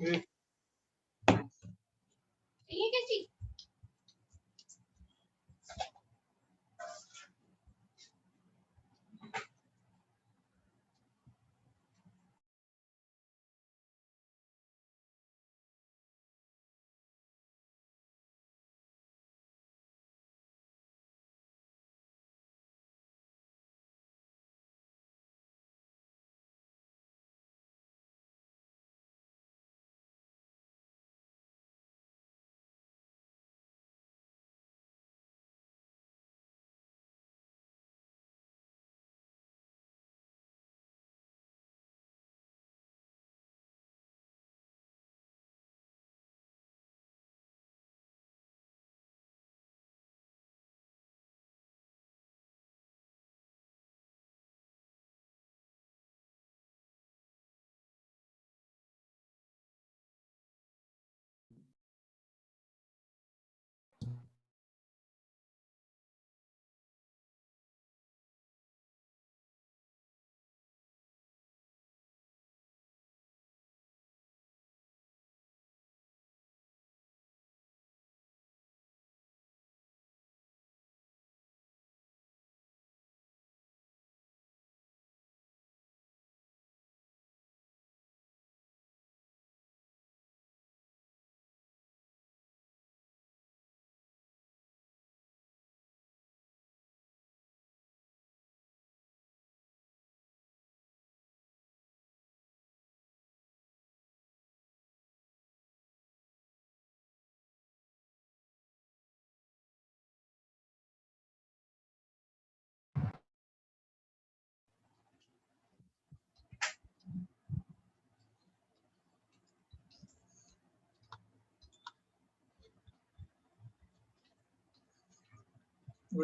Good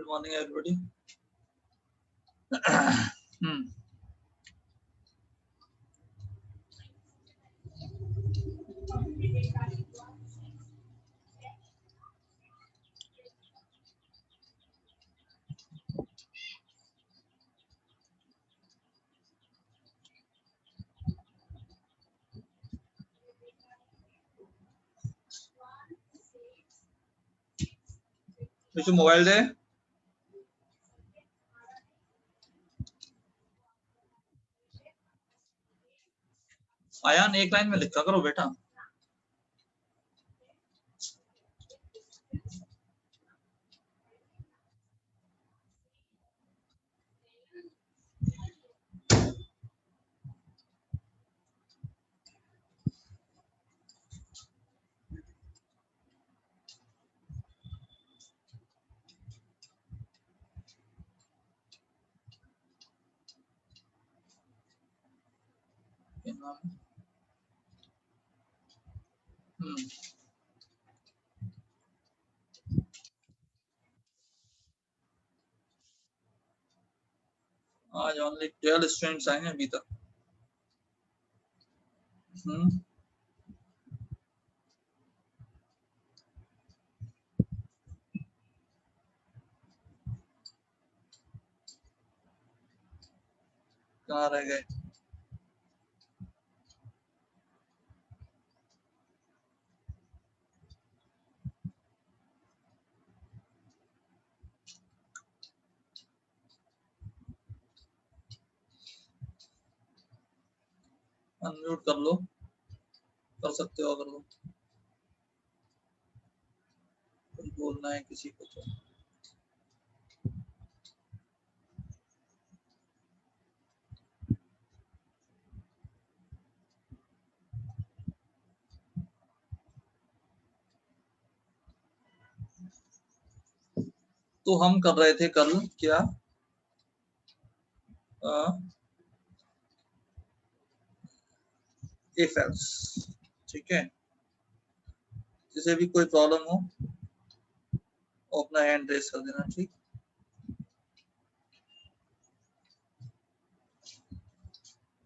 morning, everybody. Vishu mobile दे। आयान एक line में लिखा करो बेटा। आज ओनली 12 स्टूडेंट्स आए हैं अभी तक। कहाँ रह गए? अनम्यूट कर लो, कर सकते हो अगर कुछ बोलना है किसी को तो। तो हम कर रहे थे कल क्या, इफ एल्स, ठीक है। जिसे भी कोई प्रॉब्लम हो वो अपना हैंड रेस कर देना, ठीक।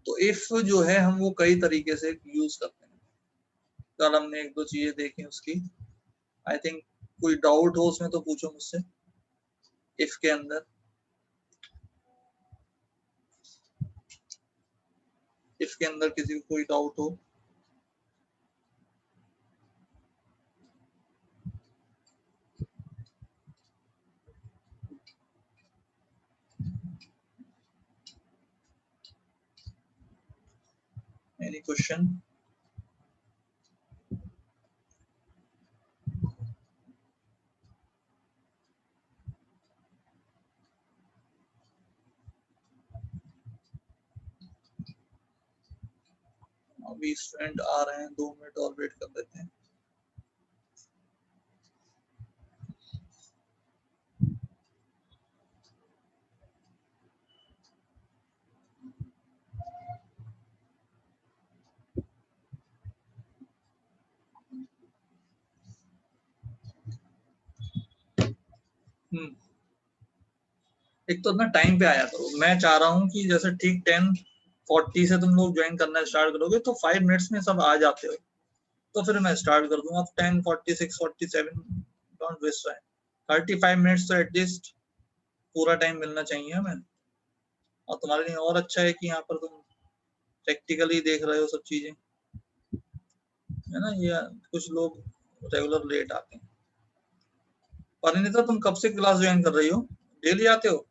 तो इफ जो है हम वो कई तरीके से यूज करते हैं। कल हमने एक दो चीजें देखी उसकी। आई थिंक कोई डाउट हो उसमें तो पूछो मुझसे। इफ के अंदर किसी को कोई डाउट हो एनी क्वेश्चन? अभी स्टूडेंट आ रहे हैं, 2 मिनट और वेट कर लेते हैं। एक तो ना टाइम पे आया करो। मैं चाह रहा हूँ कि जैसे ठीक 10:40 से तुम लोग ज्वाइन करना स्टार्ट करोगे तो 5 मिनट्स में सब आ जाते हो, तो फिर मैं स्टार्ट कर दूंगा। 10:46, 47 डोंट वेस्ट टाइम। 35 मिनट्स तो एटलीस्ट पूरा टाइम मिलना चाहिए हमें। और तुम्हारे लिए और अच्छा है कि यहाँ पर तुम प्रैक्टिकली देख रहे हो सब चीजें, है ना। ये कुछ लोग रेगुलर लेट आते हैं। परिणीता, तुम कब से क्लास ज्वाइन कर रही हो? डेली आते हो?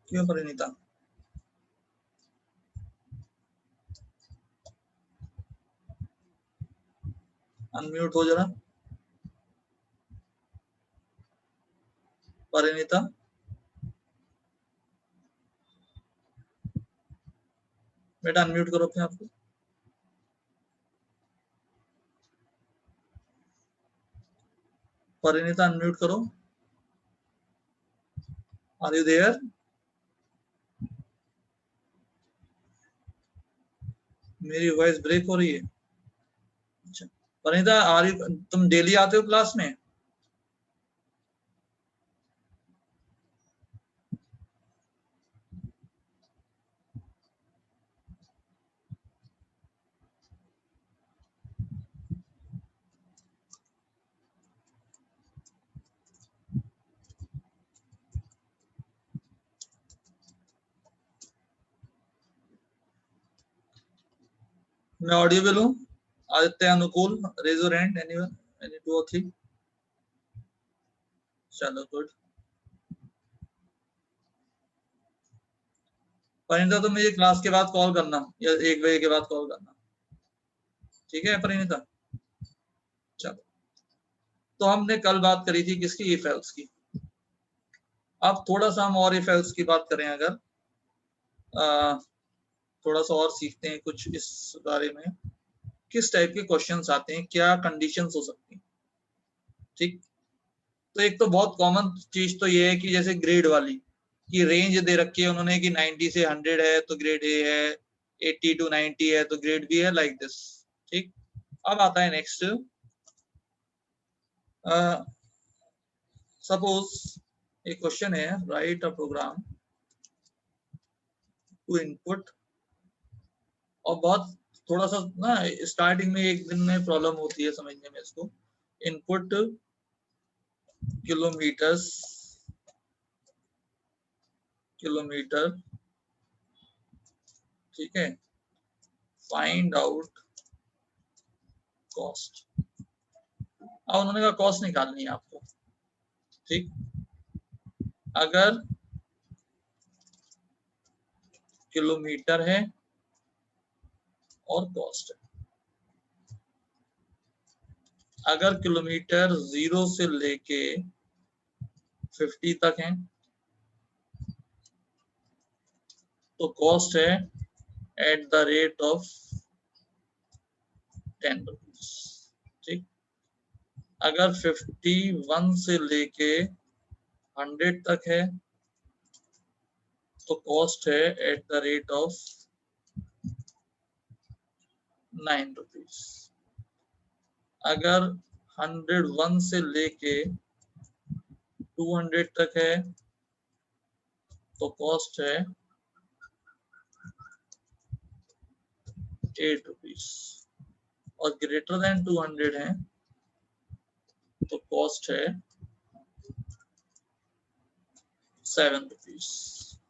क्यों परिणीता? अनम्यूट हो जरा परिणीता। बेटा अनम्यूट करो अपने आप को। परिणीता अनम्यूट करो। Are you there? मेरी वॉइस ब्रेक हो रही है। अच्छा परिणीता, आर यू, तुम डेली आते हो क्लास में? मैं ऑडियोबल हूँ? Aditya, Anukul, raise your hand, anyone, any 2 or 3? चलो गुड। परिणीता, तुम मुझे क्लास के बाद कॉल करना या 1 बजे के बाद कॉल करना, ठीक है परिणीता? चलो, तो हमने कल बात करी थी किसकी? इफ एल्स की। अब थोड़ा सा हम और इफ एल्स की बात करें अगर, थोड़ा सा और सीखते हैं कुछ इस बारे में, किस टाइप के क्वेश्चंस आते हैं, क्या कंडीशंस हो सकती हैं। ठीक, तो एक तो बहुत कॉमन चीज तो ये है कि जैसे ग्रेड वाली कि रेंज दे रखी है उन्होंने कि 90 से 100 है तो ग्रेड ए है, 80 to 90 है तो ग्रेड बी है, लाइक दिस। ठीक, अब आता है नेक्स्ट। सपोज एक क्वेश्चन है, write a program to input, और बहुत थोड़ा सा ना स्टार्टिंग में एक दिन में प्रॉब्लम होती है समझने में इसको। इनपुट किलोमीटर ठीक है, फाइंड आउट कॉस्ट। अब उन्होंने कहा कॉस्ट निकालनी है आपको। ठीक, अगर किलोमीटर है और कॉस्ट है, अगर किलोमीटर 0 से लेके 50 तक है तो कॉस्ट है at the rate of 10 rupees. ठीक, अगर 51 से लेके 100 तक है तो कॉस्ट है at the rate of 9 rupees. अगर 101 से लेके 200 तक है तो कॉस्ट है 8 रुपीज, और ग्रेटर देन 200 है तो कॉस्ट है 7 रुपीज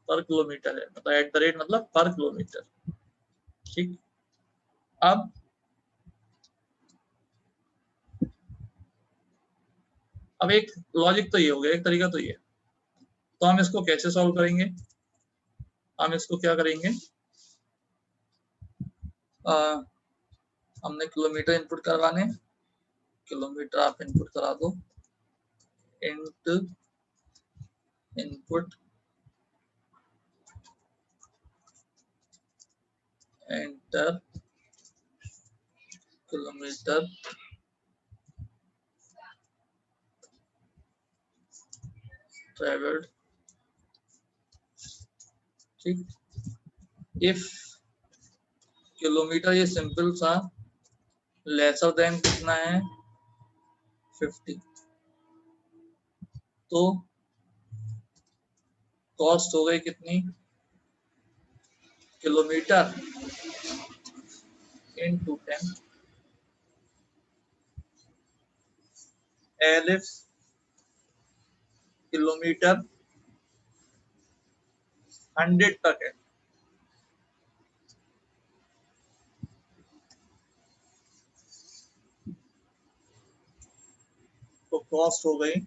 पर किलोमीटर है, मतलब एट द रेट मतलब पर किलोमीटर। ठीक, अब एक लॉजिक तो ये हो गया, एक तरीका तो ये, तो हम इसको कैसे सॉल्व करेंगे? हम इसको क्या करेंगे, हमने किलोमीटर इनपुट करवाने, किलोमीटर आप इनपुट करा दो, int input enter kilometre travelled. ठीक, इफ किलोमीटर ये सिंपल सा लेसर देन कितना है 50, तो कॉस्ट हो गई कितनी, kilometre into 10। L if kilometre 100 तक है, तो कॉस्ट हो गई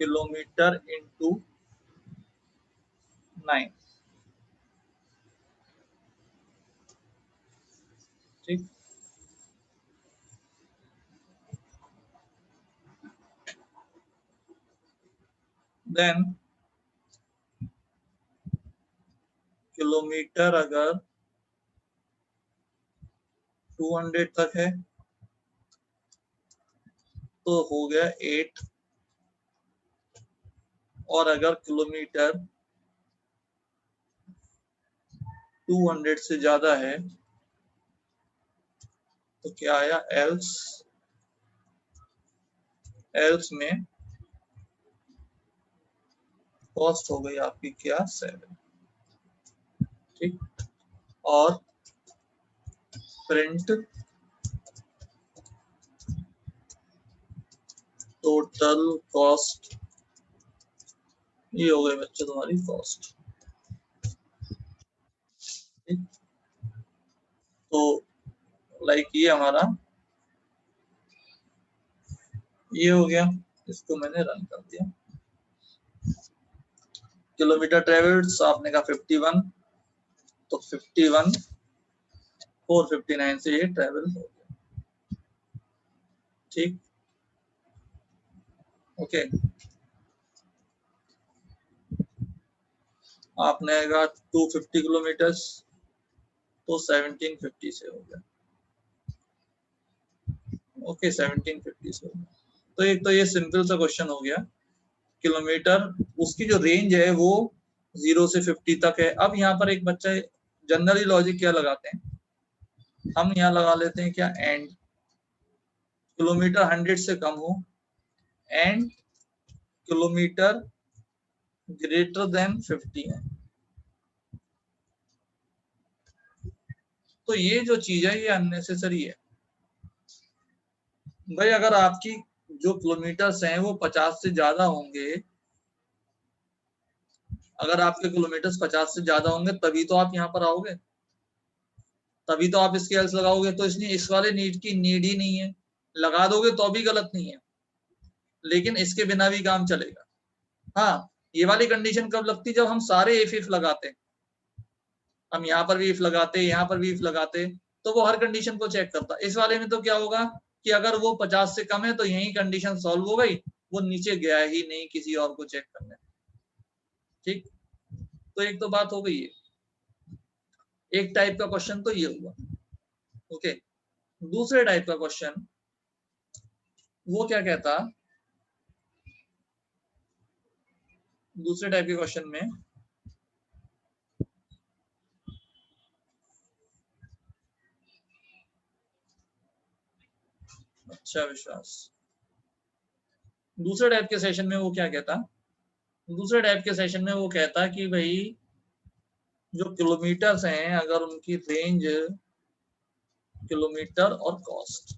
किलोमीटर इनटू 9। ठीक, देन किलोमीटर अगर 200 तक है तो हो गया 8, और अगर किलोमीटर 200 से ज्यादा है तो क्या आया, एल्स, एल्स में कॉस्ट हो गई आपकी क्या 7। ठीक, और प्रिंट टोटल कॉस्ट, ये हो गई बच्चे तुम्हारी कॉस्ट। ठीक, तो लाइक ये हमारा ये हो गया, इसको मैंने रन कर दिया। किलोमीटर ट्रेवल्स आपने कहा 51, तो 51 459 से ये ट्रेवल हो गया। ठीक, ओके, आपने कहा 250 किलोमीटर, तो 1750 से हो गया। ओके, 1750 से हो गया। तो एक तो ये सिंपल सा क्वेश्चन हो गया, किलोमीटर उसकी जो रेंज है वो 0 से 50 तक है। अब यहाँ पर एक बच्चा जनरली लॉजिक क्या लगाते हैं, हम यहाँ लगा लेते हैं क्या, एंड किलोमीटर 100 से कम हो एंड किलोमीटर ग्रेटर देन 50 है। तो ये जो चीज है ये अननेसेसरी है भाई। अगर आपकी जो किलोमीटर्स हैं वो 50 से ज्यादा होंगे, अगर आपके किलोमीटर्स 50 से ज्यादा होंगे तभी तो आप यहाँ पर आओगे, तभी तो आप स्केल्स लगाओगे। तो इसलिए इस वाले नीड की नीड ही नहीं है, लगा दोगे तो भी गलत नहीं है, लेकिन इसके बिना भी काम चलेगा। हाँ, ये वाली कंडीशन कब लगती, जब हम सारे इफ लगाते, हम यहाँ पर भी इफ लगाते, यहाँ पर भी इफ लगाते, तो वो हर कंडीशन को चेक करता। इस वाले में तो क्या होगा कि अगर वो 50 से कम है तो यही कंडीशन सॉल्व हो गई, वो नीचे गया ही नहीं किसी और को चेक करने। ठीक, तो एक तो बात हो गई है, एक टाइप का क्वेश्चन तो ये हुआ। ओके, दूसरे टाइप का क्वेश्चन वो क्या कहता, दूसरे टाइप के क्वेश्चन में अच्छा विश्वास, दूसरे टाइप के सेशन में वो क्या कहता, दूसरे टाइप के सेशन में वो कहता कि भाई जो किलोमीटर्स हैं अगर उनकी रेंज किलोमीटर और कॉस्ट,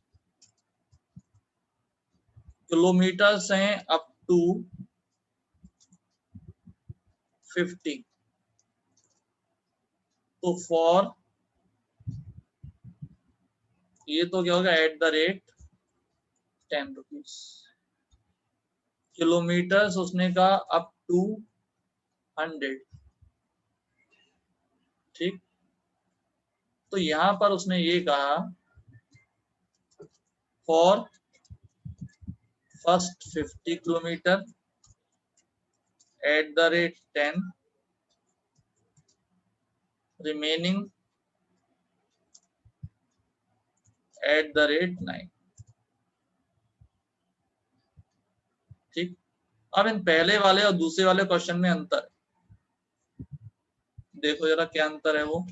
किलोमीटर्स हैं अप टू 50, तो फॉर ये तो क्या होगा at the rate 10 rupees, kilometres उसने कहा अप टू 100। ठीक, तो यहां पर उसने ये कहा for first 50 kilometre at the rate 10, remaining at the rate 9। ठीक, अब इन पहले वाले और दूसरे वाले क्वेश्चन में अंतर है, देखो जरा क्या अंतर है वो।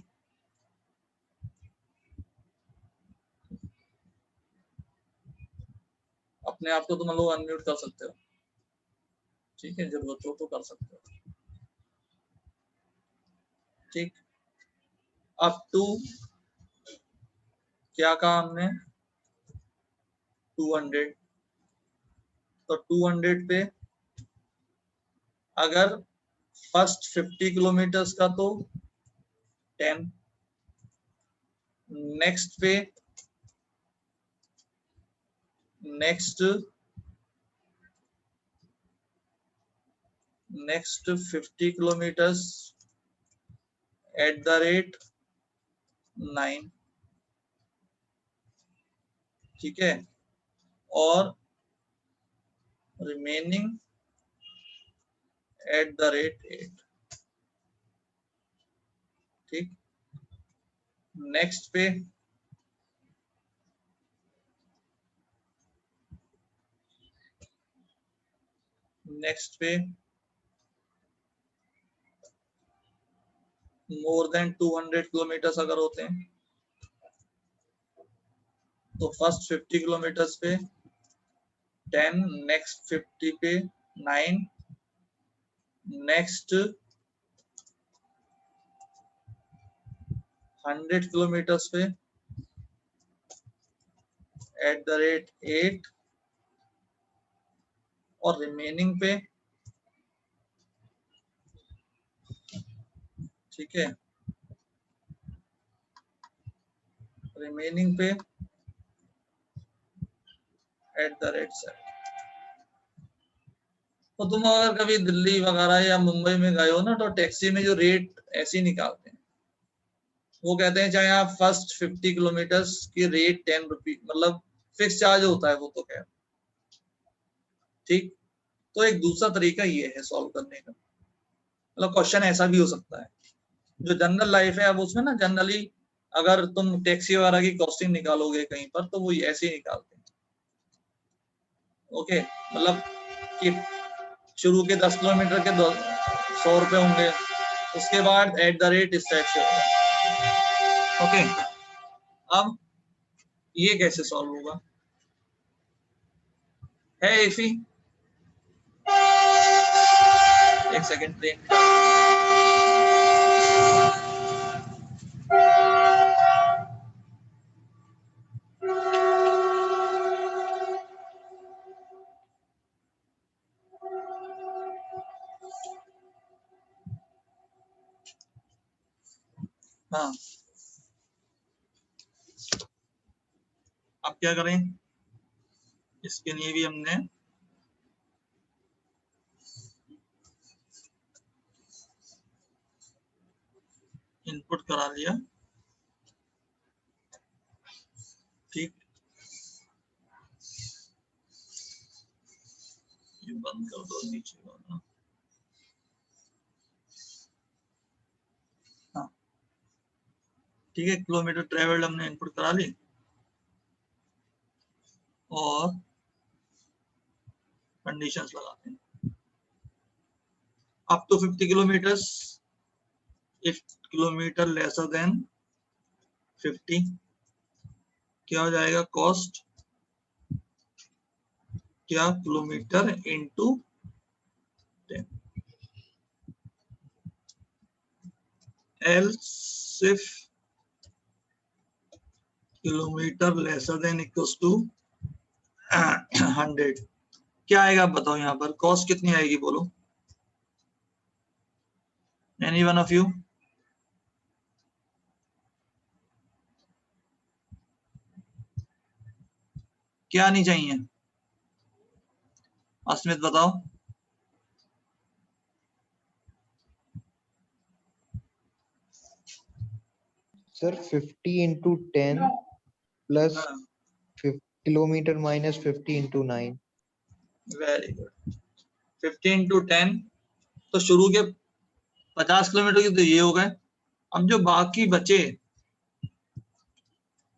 अपने आप को तुम लोग अनम्यूट कर सकते हो, ठीक है, जरूरत हो तो कर सकते हो। ठीक, अब टू क्या कहा हमने 200, तो 200 पे अगर फर्स्ट 50 किलोमीटर्स का तो 10, नेक्स्ट पे next 50 kilometres at the rate 9, ठीक है, और रिमेनिंग एट द रेट 8। ठीक, नेक्स्ट पे मोर देन 200 किलोमीटर्स अगर होते हैं तो फर्स्ट 50 किलोमीटर्स पे 10, नेक्स्ट 50 पे 9, नेक्स्ट 100 किलोमीटर्स पे एट द रेट 8, और रिमेनिंग पे, ठीक है, रिमेनिंग पे एट द रेट 7। तो तुम अगर कभी दिल्ली वगैरह या मुंबई में गए हो ना, तो टैक्सी में जो रेट ऐसे ही निकालते हैं, वो कहते हैं चाहे आप फर्स्ट 50 किलोमीटर्स की रेट 10 रुपीज, मतलब फिक्स चार्ज होता है वो, तो क्या। ठीक, तो एक दूसरा तरीका ये है सॉल्व करने का, मतलब क्वेश्चन ऐसा भी हो सकता है। जो जनरल लाइफ है, अब उसमें ना जनरली अगर तुम टैक्सी वगैरह की कॉस्टिंग निकालोगे कहीं पर, तो वो ऐसे ही निकालते हैं। ओके, मतलब कि शुरू के 10 किलोमीटर के 100 रुपए होंगे, उसके बाद एट द रेट इस टाइप से होगा। ओके, अब ये कैसे सॉल्व होगा, है इफी। एक सेकंड ट्रेन, हाँ, अब क्या करें, इसके लिए भी हमने इनपुट करा लिया। ठीक, ये बंद कर दो नीचे वाला। हाँ, ठीक है, किलोमीटर ट्रेवल्ड हमने इनपुट करा ली, और कंडीशंस लगाते हैं। Up to 50 kilometres, if kilometre lesser than 50, क्या हो जाएगा, कॉस्ट क्या, kilometre into 10। Else if kilometre lesser than equals to 100, क्या आएगा आप बताओ, यहाँ पर कॉस्ट कितनी आएगी बोलो, एनी वन ऑफ यू। क्या नहीं चाहिए, अस्मित बताओ। सर 50 into 10 plus हाँ 50 kilometre minus 50 into 9. Very good. 15 to 10 तो शुरू के 50 किलोमीटर की तो ये हो गए। अब जो बाकी बचे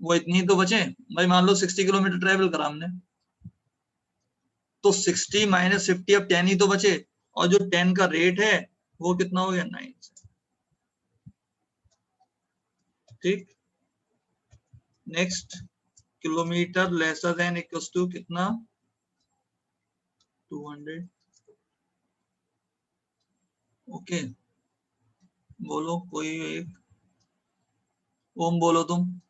वो इतनी तो बचे भाई, मान लो 60 किलोमीटर ट्रेवल करा हमने, तो 60 माइनस 50, अब 10 ही तो बचे, और जो 10 का रेट है वो कितना हो गया 9 से। ठीक, next kilometre lesser than equals to कितना 200। ओके बोलो कोई एक, ओम बोलो तुम।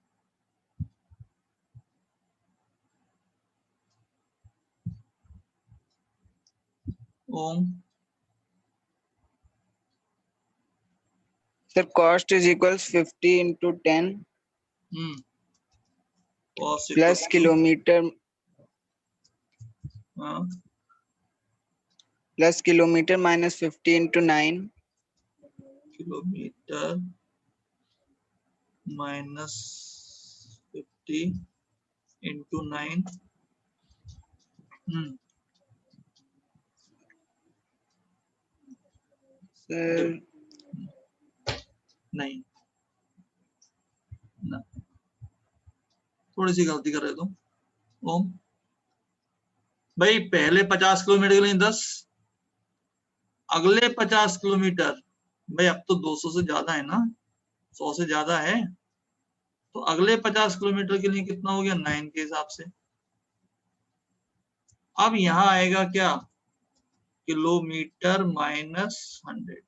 Om Sir, cost is equals 50 into 10 cost plus kilometer हाँ plus kilometer minus 50 into 9 kilometre minus 50 into 9। sir नहीं ना, थोड़ी सी गलती कर रहे तुम ओम भाई। पहले 50 किलोमीटर के लिए 10, अगले 50 किलोमीटर भाई अब तो 200 से ज्यादा है ना, 100 से ज्यादा है, तो अगले 50 किलोमीटर के लिए कितना हो गया 9 के हिसाब से। अब यहां आएगा क्या, किलोमीटर माइनस 100,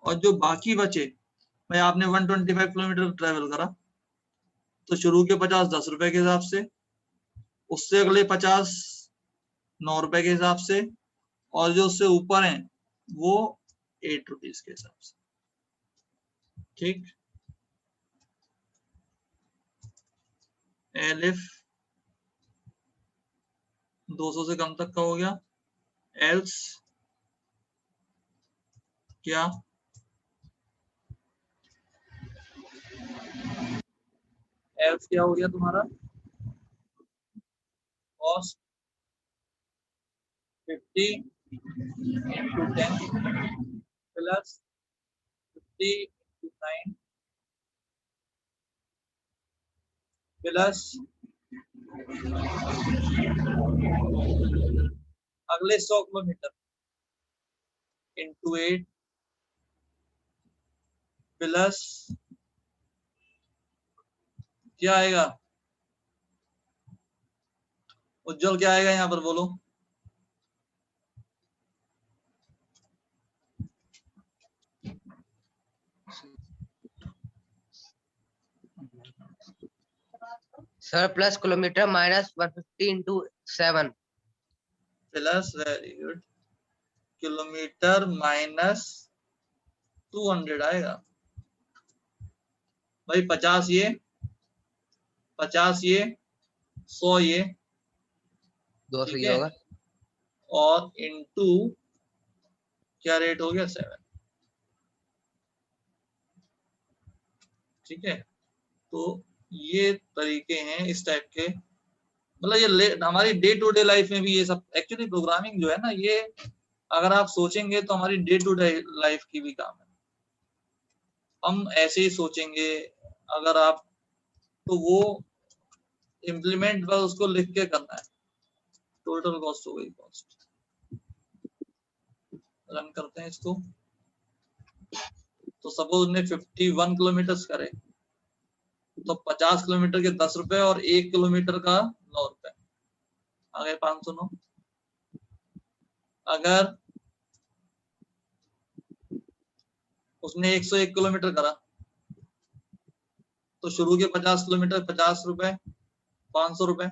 और जो बाकी बचे भाई आपने 125 किलोमीटर ट्रेवल करा, तो शुरू के 50 10 रुपए के हिसाब से, उससे अगले 50 9 रुपए के हिसाब से, और जो उससे ऊपर हैं वो 8 रुपीज के हिसाब से। ठीक, एलिफ 200 से कम तक का हो गया, एल्स क्या, एल्स क्या हो गया तुम्हारा, cost 50 into 10 plus 50 into 9 plus अगले 100 किलोमीटर इंटू 8 प्लस क्या आएगा, उज्जवल क्या आएगा यहाँ पर बोलो। Sir plus kilometre minus 150 into 7 plus very good kilometre minus 200 आएगा भाई। 50 ये 50 ये 100 ये 200 ठीक ही है, होगा। और इनटू क्या रेट हो गया 7। ठीक है, तो ये तरीके हैं इस टाइप के, मतलब ये हमारी डे टू डे लाइफ में भी ये सब एक्चुअली प्रोग्रामिंग जो है ना, ये अगर आप सोचेंगे तो हमारी डे टू डे लाइफ की भी काम है। हम ऐसे ही सोचेंगे अगर आप, तो वो इम्प्लीमेंट बस उसको लिख के करना है। टोटल कॉस्ट हो गई, कॉस्ट रन करते हैं इसको, तो सपोज ने 51 किलोमीटर करे, तो 50 किलोमीटर के 10 रुपए और 1 किलोमीटर का 9 रुपए, आ गए 509। अगर उसने 101 किलोमीटर करा, तो शुरू के 50 किलोमीटर 50 रुपए 500 रुपए,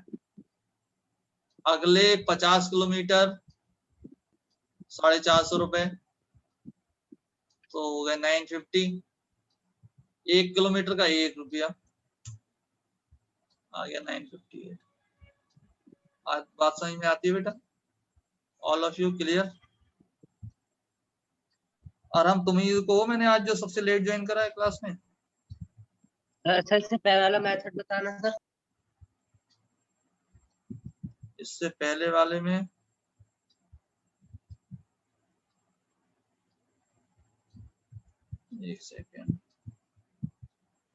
अगले 50 किलोमीटर 450 रुपए, तो हो गए 950। 1 किलोमीटर का 1 रुपया, आ गया 958। आज बात समझ में आती है बेटा, ऑल ऑफ यू क्लियर। और हम तुम्ही को मैंने आज जो सबसे लेट ज्वाइन करा है क्लास में, सर इससे पहले वाला मेथड बताना सर। इससे पहले वाले में एक सेकेंड,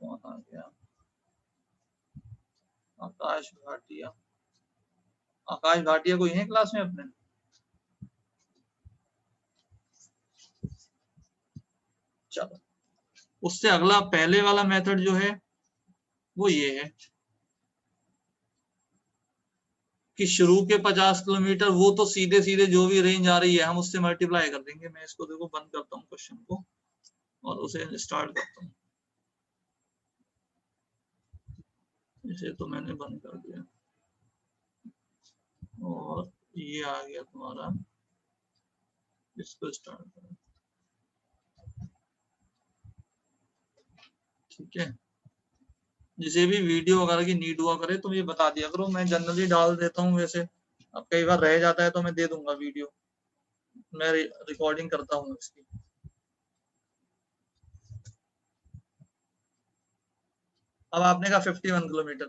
कौन आ गया? आकाश भाटिया। आकाश भाटिया कोई है क्लास में अपने? चलो, उससे अगला पहले वाला मेथड जो है वो ये है कि शुरू के 50 किलोमीटर वो तो सीधे सीधे जो भी रेंज आ रही है हम उससे मल्टीप्लाई कर देंगे। मैं इसको देखो बंद करता हूँ क्वेश्चन को और उसे स्टार्ट करता हूँ। इसे तो मैंने बंद कर दिया और ये आ गया तुम्हारा, इसको स्टार्ट करो। ठीक है, जिसे भी वीडियो वगैरह की नीड हुआ करे तो ये बता दिया करो, मैं जनरली डाल देता हूँ। वैसे अब कई बार रह जाता है तो मैं दे दूंगा वीडियो, मैं रिकॉर्डिंग करता हूँ इसकी। अब आपने कहा 51 किलोमीटर,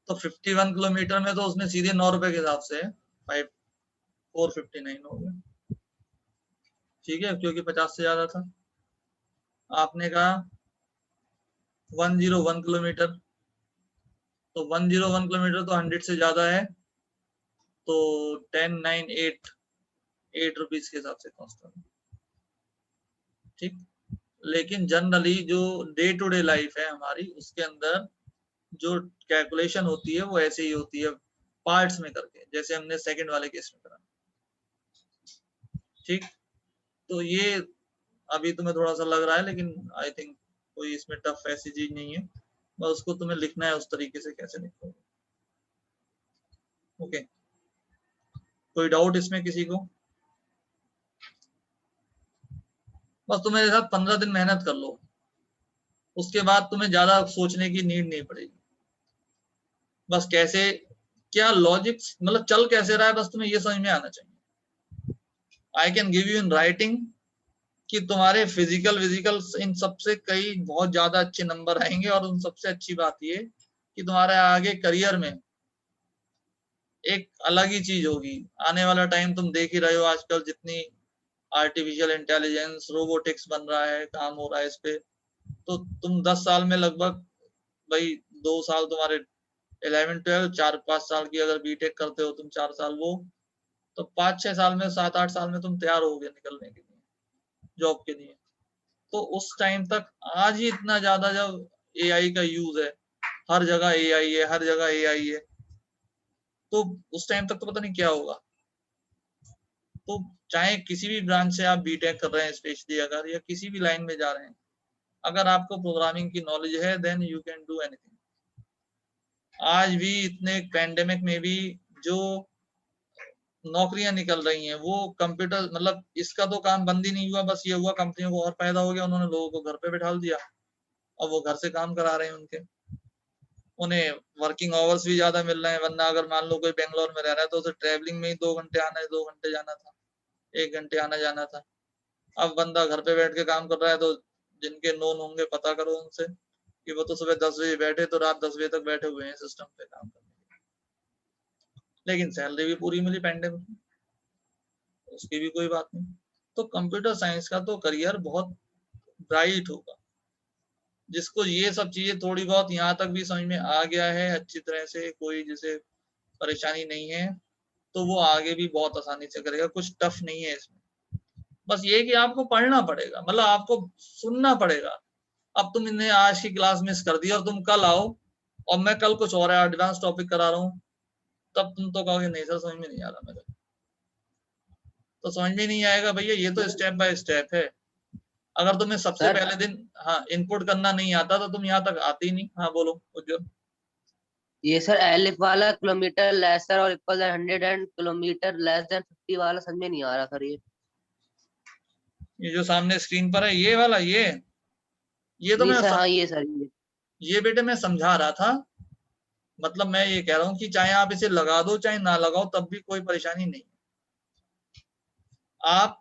तो 51 किलोमीटर में तो उसने सीधे 9 रुपए के हिसाब से 459 हो गया। ठीक है, क्योंकि 50 से ज्यादा था। आपने कहा 101 किलोमीटर, तो 101 किलोमीटर तो 100 से ज्यादा है, तो 1098 रुपीज के हिसाब से कॉस्ट है। ठीक, लेकिन जनरली जो डे टू डे लाइफ है हमारी, उसके अंदर जो कैलकुलेशन होती है वो ऐसे ही होती है, पार्ट्स में करके, जैसे हमने सेकंड वाले केस में करा। ठीक, तो ये अभी तुम्हें थोड़ा सा लग रहा है, लेकिन आई थिंक कोई इसमें टफ ऐसी चीज नहीं है, बस उसको तुम्हें लिखना है उस तरीके से कैसे लिखोगे। ओके, कोई डाउट इसमें किसी को? बस तुम मेरे साथ 15 दिन मेहनत कर लो, उसके बाद तुम्हें ज्यादा सोचने की नीड नहीं पड़ेगी। बस कैसे, क्या लॉजिक, मतलब चल कैसे रहा है, बस तुम्हें ये समझ में आना चाहिए। I can give you in writing कि तुम्हारे फिजिकल इन सबसे कई बहुत ज्यादा अच्छे नंबर आएंगे, और उन सबसे अच्छी बात ये कि तुम्हारे आगे करियर में एक अलग ही चीज होगी। आने वाला टाइम तुम देख ही रहे हो, आजकल जितनी आर्टिफिशियल इंटेलिजेंस, रोबोटिक्स बन रहा है, काम हो रहा है इस पे, तो तुम 10 साल में लगभग, भाई 2 साल तुम्हारे 11-12, 4-5 साल की अगर बीटेक करते हो तुम, 4 साल वो, तो 5-6 साल में, 7-8 साल में तुम तैयार हो गए निकलने के लिए, जॉब के लिए। तो उस टाइम तक, आज ही इतना ज्यादा जब एआई का यूज है, हर जगह एआई है, हर जगह एआई है, तो उस टाइम तक तो पता नहीं क्या होगा। तो चाहे किसी भी ब्रांच से आप बीटेक कर रहे हैं स्पेशली अगर, या किसी भी लाइन में जा रहे हैं, अगर आपको प्रोग्रामिंग की नॉलेज है then you can do anything. आज भी इतने पैंडेमिक में भी जो नौकरियां निकल रही हैं वो कंप्यूटर, मतलब इसका तो काम बंद ही नहीं हुआ, बस ये हुआ कंपनियों को और फायदा हो गया, उन्होंने लोगों को घर पे बैठा दिया और वो घर से काम करा रहे हैं उनके, उन्हें वर्किंग आवर्स भी ज्यादा मिल रहे हैं। वरना अगर मान लो कोई बेंगलोर में रह रहा है तो उसे ट्रेवलिंग में ही 2 घंटे आना है, 2 घंटे जाना था, 1 घंटे आना जाना था। अब बंदा घर पे बैठ के काम कर रहा है, तो जिनके नोन होंगे पता करो उनसे कि वो तो सुबह 10 बजे बैठे तो रात 10 बजे तक बैठे हुए हैं सिस्टम पे काम करने, लेकिन सैलरी भी पूरी मिली पैंडेमिक में, उसकी भी कोई बात नहीं। तो कंप्यूटर साइंस का तो करियर बहुत ब्राइट होगा। जिसको ये सब चीजें थोड़ी बहुत यहाँ तक भी समझ में आ गया है अच्छी तरह से, कोई जिसे परेशानी नहीं है, तो वो आगे भी बहुत आसानी से करेगा, कुछ टफ नहीं है इसमें। बस ये कि आपको पढ़ना पड़ेगा, मतलब आपको सुनना पड़ेगा। अब तुम इन्हें आज की क्लास मिस कर दी और तुम कल आओ और मैं कल कुछ और एडवांस टॉपिक करा रहा हूँ, तब तुम तो कहोगे नहीं सर समझ में नहीं आ रहा मेरे। तो समझ में नहीं आएगा भैया, ये तो स्टेप बाय स्टेप है। अगर तुम्हें सबसे सर पहले दिन इनपुट करना नहीं आता तो तुम यहाँ तक आते ही नहीं। बोलो उज्जवल। ये सर एलिफ वाला किलोमीटर लेसर और equal than 100 and kilometre less than 50 वाला समझ में नहीं आ रहा सर। ये जो सामने स्क्रीन पर है ये वाला, ये तो नहीं मैं सर, हाँ ये सर ये बेटे मैं समझा रहा था। मतलब मैं ये कह रहा हूँ कि चाहे आप इसे लगा दो चाहे ना लगाओ तब भी कोई परेशानी नहीं। आप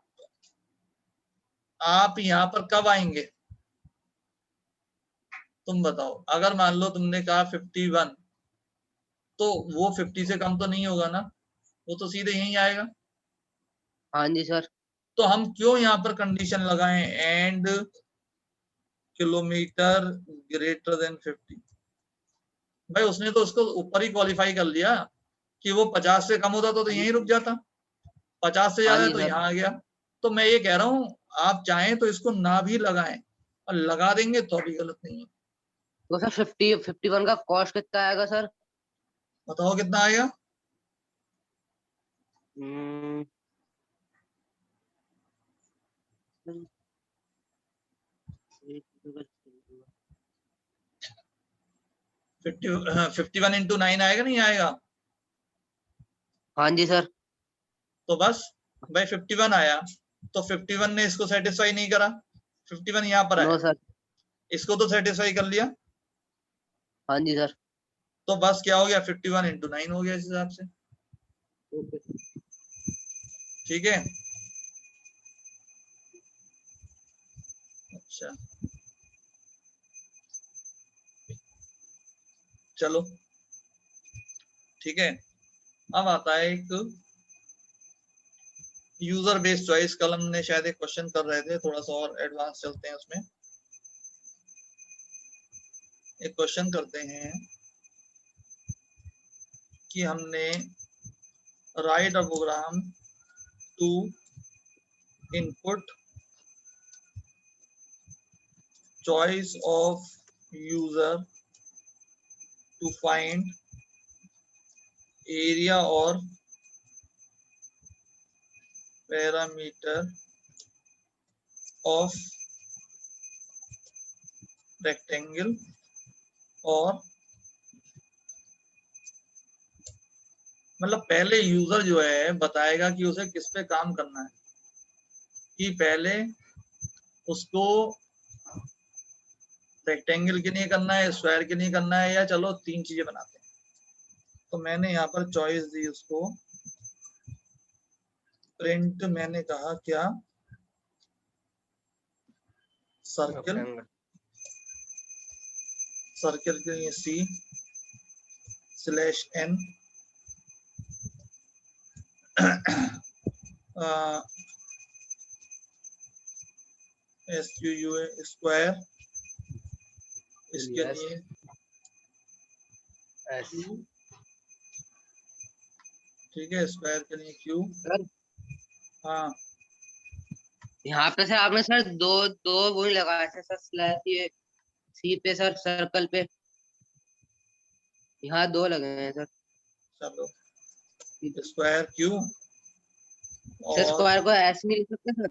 यहाँ पर कब आएंगे? तुम बताओ, अगर मान लो तुमने कहा 51, तो वो 50 से कम तो नहीं होगा ना, वो तो सीधे यहीं आएगा। हाँ जी सर। तो हम क्यों यहाँ पर कंडीशन लगाएं एंड किलोमीटर ग्रेटर देन 50? भाई उसने तो उसको ऊपर ही क्वालिफाई कर लिया कि वो 50 से कम होता तो यहीं रुक जाता, 50 से हाँ ज्यादा है जी तो सर। यहाँ आ गया। तो मैं ये कह रहा हूँ, आप चाहें तो इसको ना भी लगाएं, और लगा देंगे तो भी गलत नहीं है। तो सर 51 का कॉस्ट कितना आएगा सर? बताओ कितना आएगा? हम्म, 51 इंटू 9 आएगा, नहीं आएगा? हाँ जी सर। तो बस भाई 51 आया, तो 51 ने इसको सेटिस्फाई नहीं करा, 51 यहाँ पर नो आया, सर। इसको तो सेटिस्फाई कर लिया। हाँ जी सर। तो बस क्या हो गया, 51 इंटू 9 हो गया इस हिसाब से। ओके। ठीक है, अच्छा चलो ठीक है। अब आता है एक यूजर बेस्ड चॉइस, कल हमने शायद एक क्वेश्चन कर रहे थे, थोड़ा सा और एडवांस चलते हैं उसमें। एक क्वेश्चन करते हैं कि हमने write a program to input choice of user to find area और पैरामीटर ऑफ रेक्टेंगल, और मतलब पहले यूजर जो है बताएगा कि उसे किस पे काम करना है, कि पहले उसको रेक्टेंगल के लिए करना है, स्क्वायर के लिए करना है, या चलो तीन चीजें बनाते हैं। तो मैंने यहाँ पर चॉइस दी उसको, प्रिंट मैंने कहा क्या, सर्कल, सर्कल के लिए C/N, SQUA स्क्वायर, इसके लिए Q, ठीक है, स्क्वायर के लिए Q। सर हाँ यहाँ पे सर आपने सर दो दो वो ही लगाए थे सर, स्लैश ये सी पे सर, सर्कल पे यहाँ दो लगे हैं सर। चलो, स्क्वायर Q सर और स्क्वायर को ऐसे नहीं लिख सकते सर?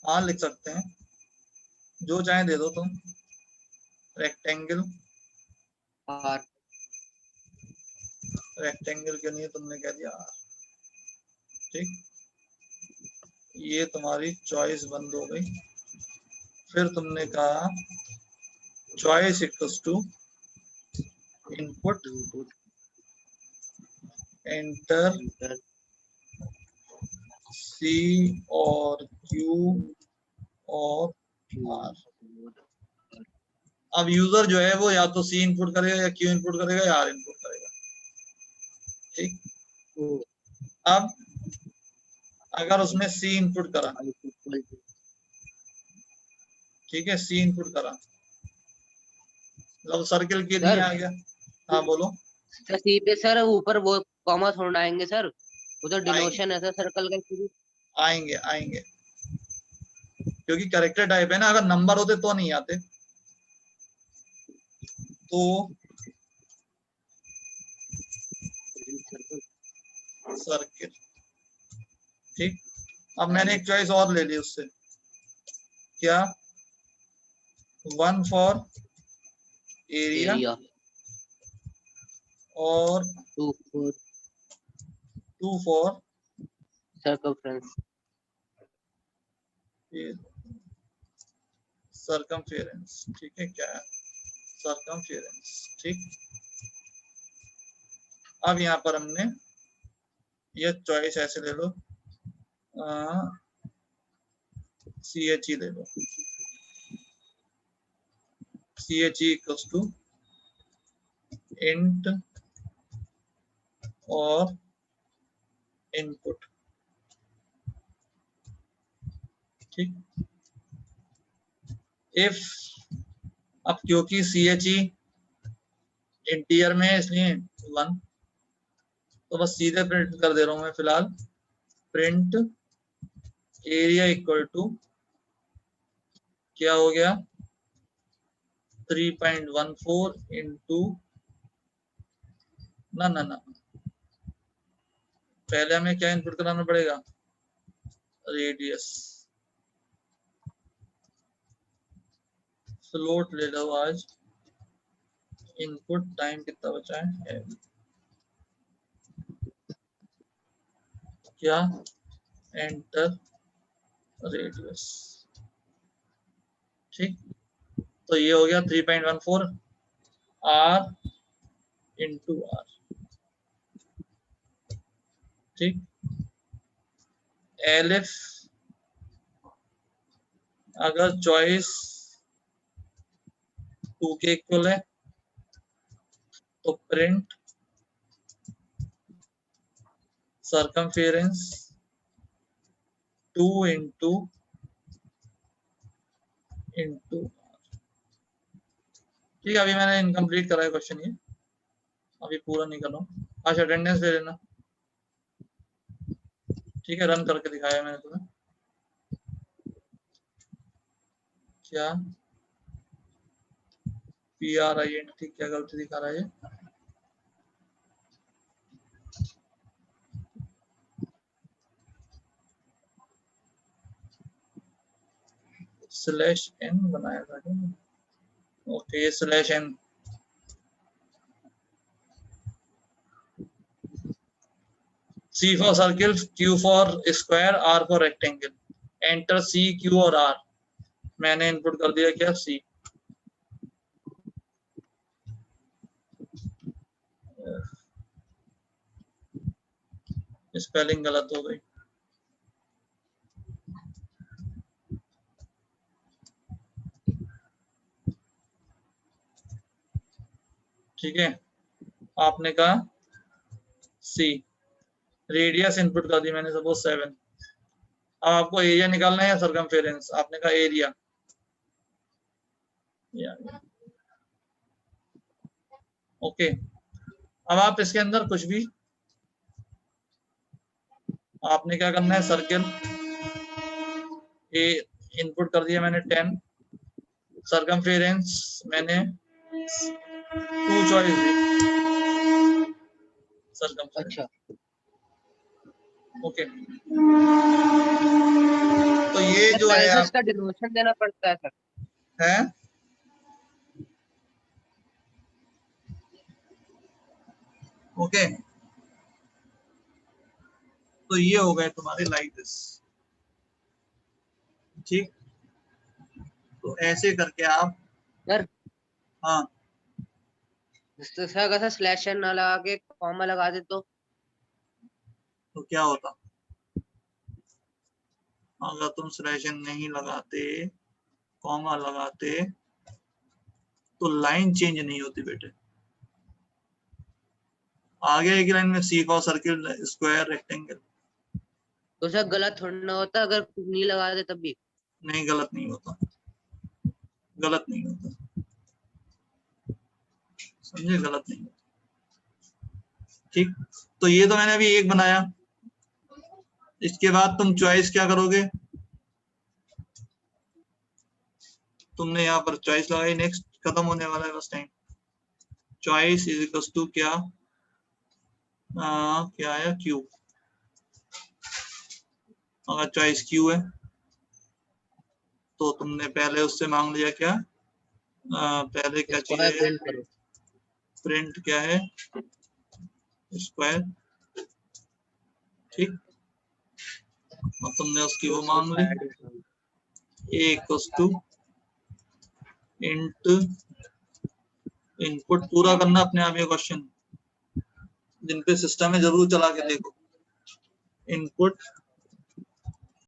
हाँ लिख सकते हैं, जो चाहे दे दो तुम। रेक्टेंगल, और रेक्टेंगल के लिए तुमने कह दिया R, ठीक, ये तुम्हारी चॉइस बंद हो गई। फिर तुमने कहा choice equals to input enter C और Q और R। अब यूजर जो है वो या तो C इनपुट करेगा, या Q इनपुट करेगा, या R इनपुट करेगा, ठीक। अब अगर उसने C इनपुट करा, ठीक है, C इनपुट करा, मतलब सर्किल के लिए सर आ गया। हाँ बोलो। सर सी पे सर ऊपर वो कॉमा छोड़ना आएंगे सर, वो तो आएंगे डिनोशन है सर सर्कल का शुरू। आएंगे आएंगे, क्योंकि कैरेक्टर टाइप है ना, अगर नंबर होते तो नहीं आते। तो सर्किल, ठीक। अब मैंने एक चॉइस और ले ली उससे, क्या, 1 फॉर एरिया एरिया, और 2 2 फॉर सर्कमफ्रेंस। सरकमफेरेंस, ठीक है, क्या है सरकमफेरेंस, ठीक। अब यहाँ पर हमने ये चॉइस ऐसे ले लो, CH ले लो, CHE इक्वल्स टू इंट और इनपुट। ठीक, इफ अब क्योंकि CHE इंटीजर में है इसलिए 1, तो बस सीधे प्रिंट कर दे रहा हूं मैं फिलहाल, प्रिंट एरिया इक्वल टू क्या हो गया 3.14 इंटू ना पहले हमें क्या इनपुट कराना पड़ेगा, रेडियस। फ्लोट ले लो आज, इनपुट टाइम कितना बचा है, क्या एंटर रेडियस। ठीक, तो ये हो गया 3.14 R इंटू R। ठीक, एलिफ अगर चॉइस 2 के इक्वल है तो प्रिंट सरकमफेरेंस 2 इंटू ठीक है, अभी मैंने इनकम्प्लीट करा है क्वेश्चन, ये अभी पूरा नहीं कर रहा हूँ। अच्छा, अटेंडेंस दे देना। ठीक है, रन करके दिखाया मैंने तुम्हें। क्या PRINT क्या गलती दिखा रहा है ये, /n बनाया था क्या? Okay, /n C for circle, Q for square, R for rectangle। Enter C, Q और R। मैंने इनपुट कर दिया क्या C। स्पेलिंग गलत हो गई। ठीक है, आपने कहा C, रेडियस इनपुट कर दी मैंने सपोज 7। अब आपको एरिया निकालना है या सरकमफेरेंस, आपने कहा एरिया। ओके, अब आप इसके अंदर कुछ भी, आपने क्या करना है, सर्किल ए इनपुट कर दिया मैंने 10, सरकमफेरेंस मैंने 2 चॉइस दी, सरकमफेरेंस। अच्छा, ओके, तो ये जो है आप इसका डिनोशन देना पड़ता है सर। है ओके, तो ये हो गए तुम्हारे लाइक दिस। ठीक, तो ऐसे करके आप, सर हाँ तो सर अगर /n ना लगा के कॉमा लगा दे तो तो क्या होता, अगर तुम /n नहीं लगाते, कॉमा लगाते, तो लाइन चेंज नहीं होती बेटे। आगे एक लाइन में C का सर्किल, स्क्वायर, रेक्टेंगल। तो सर गलत थोड़ा ना होता अगर नहीं लगा दे तब भी। नहीं, गलत नहीं होता, गलत नहीं होता, समझे, गलत नहीं होता। ठीक, तो ये तो मैंने अभी एक बनाया। इसके बाद तुम चॉइस क्या करोगे, तुमने यहाँ पर चॉइस लगाई, नेक्स्ट खत्म होने वाला है बस time. Choice is equal to क्या, क्या है Q। अगर चॉइस Q है तो तुमने पहले उससे मांग लिया क्या, पहले क्या चाहिए, प्रिंट करो। प्रिंट क्या है, स्क्वायर। ठीक, और तुमने उसकी वो मांग ली, A इंट इनपुट। पूरा करना अपने आप ये क्वेश्चन, जिन पे सिस्टम है जरूर चला के देखो। इनपुट